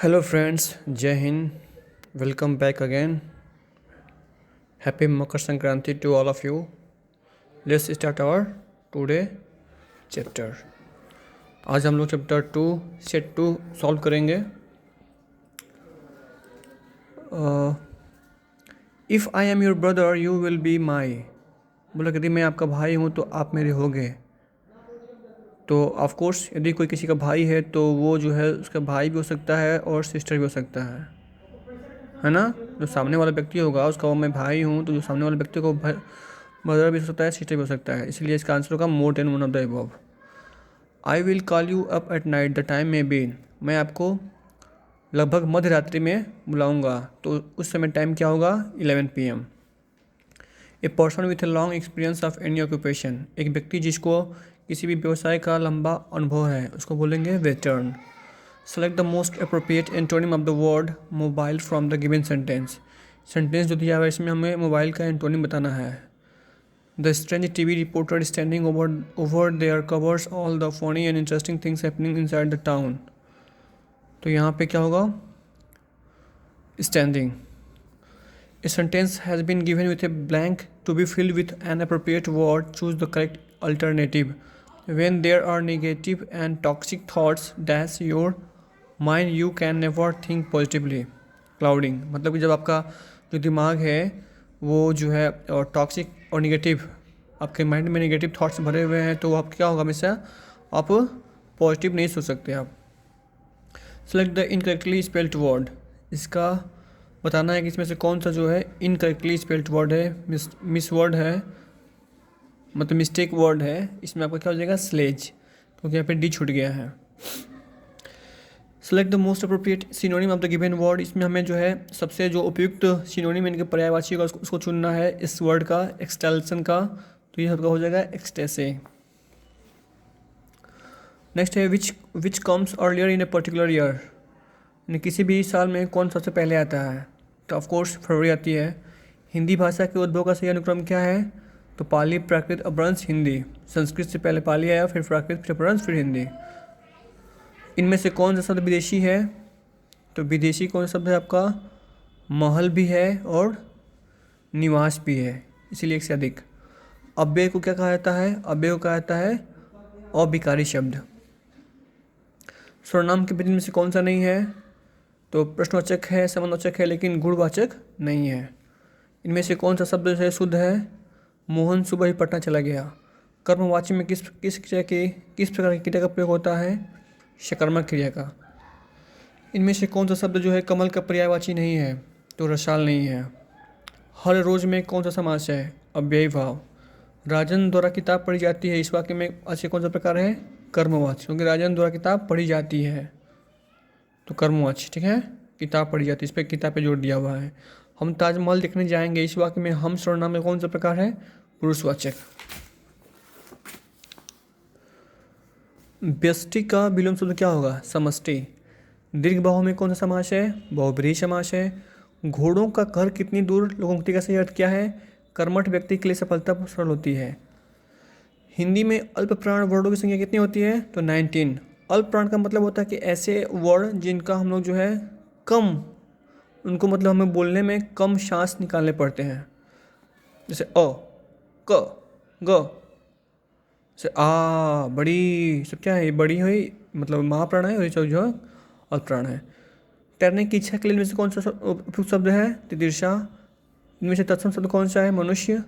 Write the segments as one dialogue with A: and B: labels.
A: Hello friends, Jai Hind. Welcome back again. Happy Makar Sankranti to all of you. Let's start our today chapter. आज हम लोग chapter 2 set 2 solve करेंगे. If I am your brother you will be my. बोला यदि मैं आपका भाई हूँ तो आप मेरे होगे. तो ऑफ कोर्स यदि कोई किसी का भाई है तो वो जो है उसका भाई भी हो सकता है और सिस्टर भी हो सकता है ना. जो सामने वाला व्यक्ति होगा उसका वो मैं भाई हूँ, तो जो सामने वाले व्यक्ति को ब्रदर भी हो सकता है, सिस्टर भी हो सकता है. इसलिए इसका आंसर होगा more than one of the above. I will call you up at night the time में बी. मैं आपको लगभग मध्य रात्रि में बुलाऊंगा, तो उस समय टाइम क्या होगा 11 PM. A person with a long experience of any occupation. एक व्यक्ति जिसको किसी भी व्यवसाय का लंबा अनुभव है उसको बोलेंगे veteran. Select the most appropriate antonym of the word mobile from the given sentence. Sentence जो दिया हुआ है इसमें हमें मोबाइल का एंटोनिम बताना है. The strange TV reporter standing over there covers all the funny and interesting things happening inside the town. तो यहाँ पे क्या होगा standing. A sentence has been given with a blank to be filled with an appropriate word. Choose the correct alternative. When there are negative and toxic thoughts dash your mind, you can never think positively. Clouding मतलब कि जब आपका जो दिमाग है वो जो है और टॉक्सिक और निगेटिव, आपके माइंड में नेगेटिव थॉट्स भरे हुए हैं तो आप क्या होगा हमेशा आप पॉजिटिव नहीं सोच सकते. आप select the incorrectly spelled word. इसका बताना है कि इसमें से कौन सा जो है इनकरेक्टली स्पेल्ड वर्ड है, मिस वर्ड है, मतलब मिस्टेक वर्ड है. इसमें आपका क्या हो जाएगा स्लेज, क्योंकि यहाँ पे डी छूट गया है. Select the most appropriate synonym of the given word. इसमें हमें जो है सबसे जो उपयुक्त सिनोनिम इनके पर्यायवाची का उसको चुनना है इस वर्ड का, एक्सटेल्सन का. तो ये सबका हो जाएगा एक्सटेसे. नेक्स्ट है which comes earlier in a particular year. यानी किसी भी साल में कौन सबसे पहले आता है. तो ऑफकोर्स फरवरी आती है. हिंदी भाषा के उद्भव का सही अनुक्रम क्या है. तो पाली, प्राकृत, अपभ्रंश, हिंदी. संस्कृत से पहले पाली आया, फिर प्राकृत, फिर अपभ्रंश, फिर हिंदी. इनमें से कौन सा शब्द विदेशी है. तो विदेशी कौन सा शब्द है आपका महल भी है और निवास भी है, इसीलिए एक से अधिक. अव्यय को क्या कहा जाता है. अव्यय को कहा जाता है अविकारी शब्द. सर्वनाम के विभिन्न में से कौन सा नहीं है. तो प्रश्नवाचक है, संबंधवाचक है, लेकिन गुणवाचक नहीं है. इनमें से कौन सा शब्द है शुद्ध है. मोहन सुबह ही पटना चला गया. कर्मवाची में किस प्रकार की क्रिया का प्रयोग होता है. सकर्मक क्रिया का. इनमें से कौन सा शब्द जो है कमल का पर्यायवाची नहीं है. तो रसाल नहीं है. हर रोज में कौन सा समास है. अव्ययी भाव. राजन द्वारा किताब पढ़ी जाती है. इस वाक्य में अच्छे कौन सा प्रकार है कर्मवाची, क्योंकि राजन द्वारा किताब पढ़ी जाती है तो कर्मवाची. ठीक है, किताब पढ़ी जाती है, इस पर किताब पे जोड़ दिया हुआ है. हम ताजमहल देखने जाएंगे. इस वाक्य में हम सर्वनाम में कौन सा प्रकार है पुरुषवाचक. व्यष्टि का विलोम शब्द क्या होगा समष्टि. दीर्घ बाहु में कौन सा समास है बहुब्रीहि समास है. घोड़ों का घर कितनी दूर लोकोक्ति का सही अर्थ क्या है. कर्मठ व्यक्ति के लिए सफलता सरल होती है. हिंदी में अल्प प्राण वर्णों की संख्या कितनी होती है. तो 19. अल्प प्राण का मतलब होता है कि ऐसे वर्ण जिनका हम लोग जो है कम, उनको मतलब हमें बोलने में कम सांस निकालने पड़ते हैं. जैसे अ, क, ग. जैसे आ, बड़ी, सब क्या है ये बड़ी हुई मतलब महाप्राण है और ये सब जो है अल्प प्राण है. तैरने की इच्छा के लिए इनमें से कौन सा उपयुक्त शब्द है तितिर्षा. इनमें से तत्सम शब्द कौन सा है मनुष्य.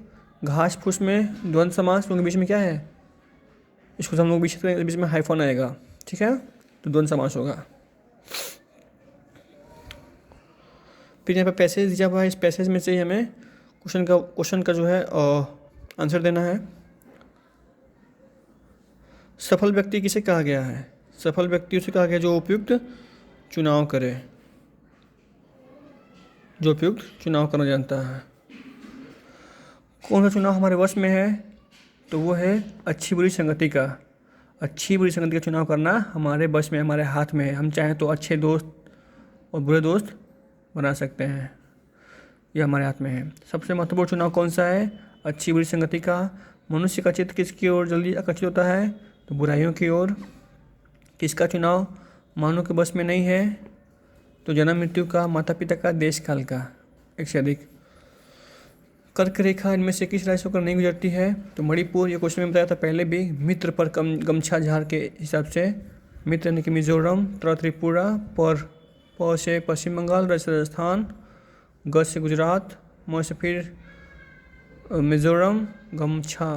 A: घास फूस में द्वंद्व समास, क्योंकि बीच में क्या है इसको हम लोग बीच में हाइफन आएगा. ठीक है, तो द्वंद्व समास होगा. फिर यहाँ पे पैसेज दिया हुआ है. इस पैसेज में से ही हमें क्वेश्चन का जो है आंसर देना है. सफल व्यक्ति किसे कहा गया है. सफल व्यक्ति उसे कहा गया जो उपयुक्त चुनाव करे, जो उपयुक्त चुनाव करना जानता है. कौन सा चुनाव हमारे वश में है. तो वो है अच्छी बुरी संगति का. अच्छी बुरी संगति का चुनाव करना हमारे बस में, हमारे हाथ में है. हम चाहें तो अच्छे दोस्त और बुरे दोस्त बना सकते हैं, ये हमारे हाथ में है. सबसे महत्वपूर्ण चुनाव कौन सा है अच्छी बुरी संगति का. मनुष्य का चित्त किसकी ओर जल्दी आकर्षित होता है. तो बुराइयों की ओर. किसका चुनाव मानव के बस में नहीं है. तो जन्म मृत्यु का, माता पिता का, देश काल का, एक से अधिक। कर्क रेखा इनमें से किस राज्य होकर नहीं गुजरती है? तो मणिपुर, ये क्वेश्चन में बताया था पहले भी। मित्र पर गमछा झाड़ के हिसाब से मित्र यानी कि मिजोरम, त्रिपुरा, प से पश्चिम बंगाल, र से राजस्थान, ग से गुजरात, म से फिर मिजोरम, गमछा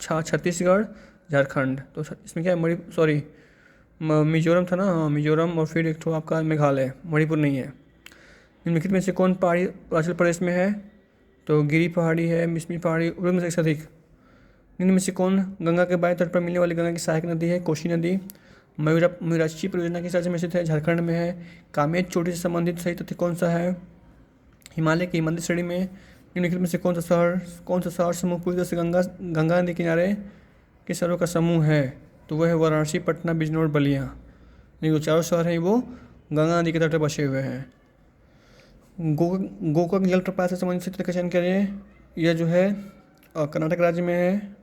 A: छा छत्तीसगढ़, झारखंड। तो इसमें क्या है? मिजोरम था ना, हाँ मिजोरम, और फिर एक तो आपका मेघालय, मणिपुर नहीं है। निम्नलिखित में से कौन पहाड़ी अरुणाचल प्रदेश में है? तो गिरी पहाड़ी है, मिसमी पहाड़ी, उनमें से एक से अधिक। निम्न में से कौन गंगा के बाएं तट पर मिलने वाली गंगा की सहायक नदी है? कोसी नदी। मयूराक्षी परियोजना किस राज्य में स्थित है? झारखंड में है। कामेत चोटी से संबंधित सही तथ्य कौन सा है? हिमालय की हिमालय श्रेणी में। निम्नलिखित में से कौन सा शहर समूह पूरी तरह से गंगा नदी किनारे के शहरों का समूह है? तो वह है वाराणसी, पटना, बिजनौर, बलिया। ये जो चारों शहर हैं वो गंगा नदी के तट पर बसे हुए हैं। गोकाक जलप्रपात से संबंधित क्षेत्र का चयन करिए। यह जो है कर्नाटक राज्य में है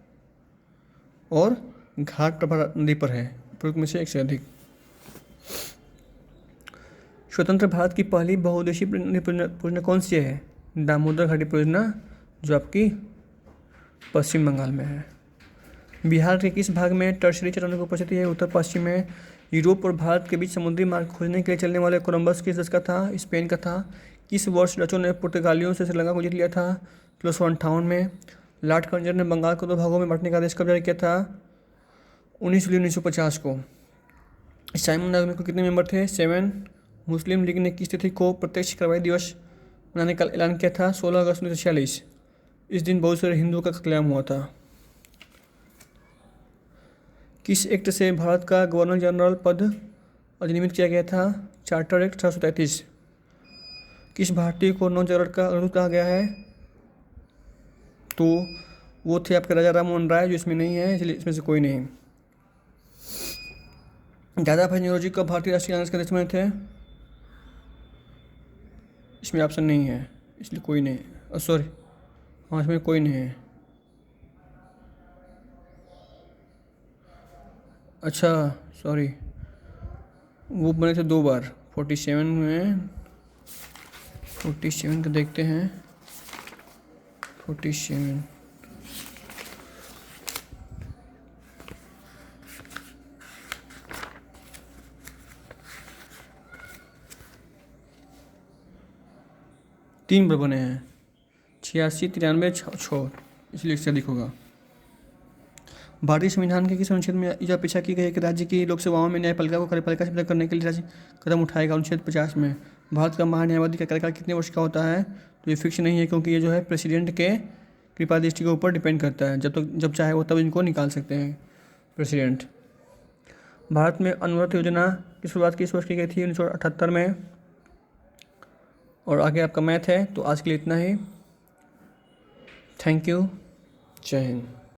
A: और घाट प्रभा नदी पर है। उपयुक्त में से एक से अधिक। स्वतंत्र भारत की पहली बहुउद्देशीय परियोजना कौन सी है? दामोदर घाटी परियोजना, जो आपकी पश्चिम बंगाल में है। बिहार के किस भाग में टर्शरी चट्टानों की उपस्थिति है? उत्तर पश्चिम में। यूरोप और भारत के बीच समुद्री मार्ग खोजने के लिए चलने वाले कोलंबस किस देश का था? स्पेन का था। किस वर्ष डचों ने पुर्तगालियों से श्रीलंका को जीत लिया था? 1658 में। लॉर्ड कर्जन ने बंगाल को 2 भागों में बांटने का आदेश कब जारी किया था? 19 जुलाई 1950 को। साइमन आयोग में कितने मेंबर थे? 7। मुस्लिम लीग ने किस तिथि को प्रत्यक्ष कार्रवाई दिवस मनाने का ऐलान किया था? 16 अगस्त 1946। इस दिन बहुत सारे हिंदुओं का कत्लेआम हुआ था। किस एक्ट से भारत का गवर्नर जनरल पद अधिनियमित किया गया था? Charter act 1833। किस भारतीय को नवजागरण का अग्रदूत कहा गया है? तो वो थे आपके राजा राम मोहन राय, जो इसमें नहीं है, इसलिए इसमें से कोई नहीं। दादा भाई नौरोजी कब भारतीय राष्ट्रीय कांग्रेस के अध्यक्ष बने थे? इसमें ऑप्शन नहीं है, इसलिए कोई नहीं। सॉरी, हाँ इसमें कोई नहीं है। अच्छा सॉरी, वो बने थे 2 बार। 47 में, 47 का देखते हैं। 47 3 बार बने हैं। 86, 93, 6, इसलिए इससे अधिक होगा। भारतीय संविधान के किस अनुच्छेद में यह अपेक्षा की गई है कि राज्य की लोकसेवाओं में न्यायपालिका को कार्यपालिका से पृथक करने के लिए राज्य कदम उठाएगा? अनुच्छेद 50 में। भारत का महान्यायवादी का कार्यकाल कितने वर्ष का होता है? तो ये फिक्स नहीं है, क्योंकि ये जो है प्रेसिडेंट के कृपा दृष्टि के ऊपर डिपेंड करता है। जब चाहे वो तब इनको निकाल सकते हैं प्रेसिडेंट। भारत में अनवरत योजना की शुरुआत किस वर्ष की गई थी? 1978 में। और आगे आपका मैथ है। तो आज के लिए इतना ही। थैंक यू, जय हिंद।